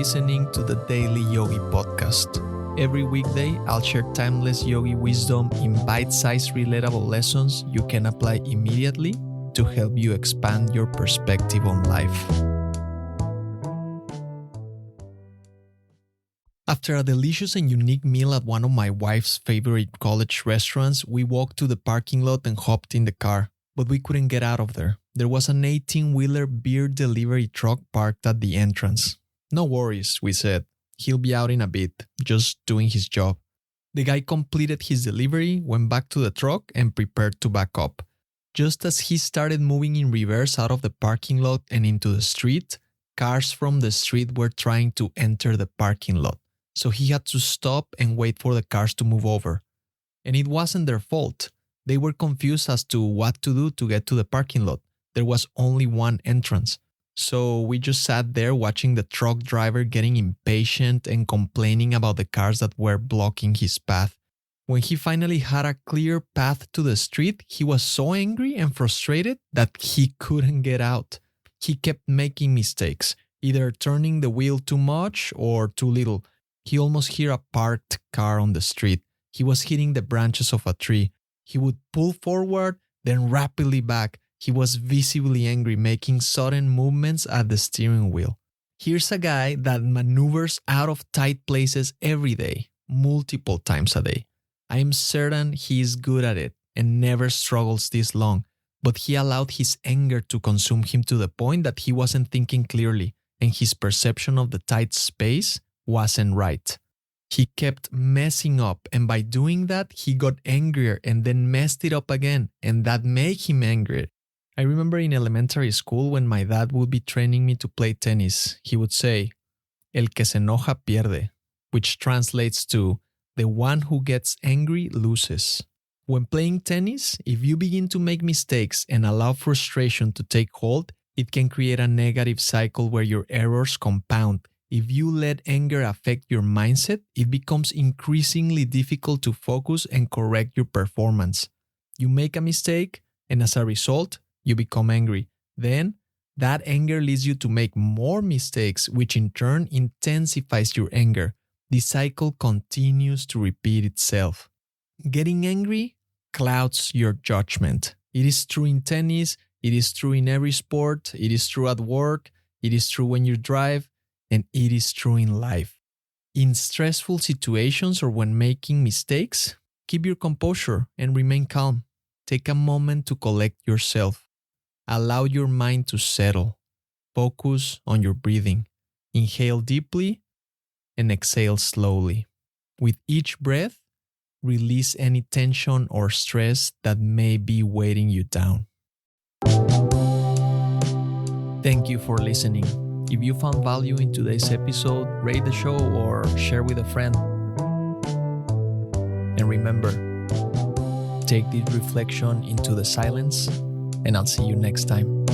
listening to the Daily Yogi podcast. Every weekday, I'll share timeless yogi wisdom in bite-sized relatable lessons you can apply immediately to help you expand your perspective on life. After a delicious and unique meal at one of my wife's favorite college restaurants, we walked to the parking lot and hopped in the car, but we couldn't get out of there. There was an 18-wheeler beer delivery truck parked at the entrance. No worries, we said. He'll be out in a bit, just doing his job. The guy completed his delivery, went back to the truck, and prepared to back up. Just as he started moving in reverse out of the parking lot and into the street, cars from the street were trying to enter the parking lot. So he had to stop and wait for the cars to move over. And it wasn't their fault. They were confused as to what to do to get to the parking lot. There was only one entrance. So we just sat there watching the truck driver getting impatient and complaining about the cars that were blocking his path. When he finally had a clear path to the street, he was so angry and frustrated that he couldn't get out. He kept making mistakes, either turning the wheel too much or too little. He almost hit a parked car on the street. He was hitting the branches of a tree. He would pull forward, then rapidly back. He was visibly angry, making sudden movements at the steering wheel. Here's a guy that maneuvers out of tight places every day, multiple times a day. I am certain he is good at it and never struggles this long, but he allowed his anger to consume him to the point that he wasn't thinking clearly, and his perception of the tight space wasn't right. He kept messing up, and by doing that, he got angrier and then messed it up again, and that made him angrier. I remember in elementary school when my dad would be training me to play tennis, he would say, "El que se enoja pierde," which translates to, "The one who gets angry loses." When playing tennis, if you begin to make mistakes and allow frustration to take hold, it can create a negative cycle where your errors compound. If you let anger affect your mindset, it becomes increasingly difficult to focus and correct your performance. You make a mistake, and as a result, you become angry. Then, that anger leads you to make more mistakes, which in turn intensifies your anger. The cycle continues to repeat itself. Getting angry clouds your judgment. It is true in tennis, it is true in every sport, it is true at work, it is true when you drive, and it is true in life. In stressful situations or when making mistakes, keep your composure and remain calm. Take a moment to collect yourself. Allow your mind to settle. Focus on your breathing. Inhale deeply and exhale slowly. With each breath, release any tension or stress that may be weighing you down. Thank you for listening. If you found value in today's episode, rate the show or share with a friend. And remember, take this reflection into the silence, and I'll see you next time.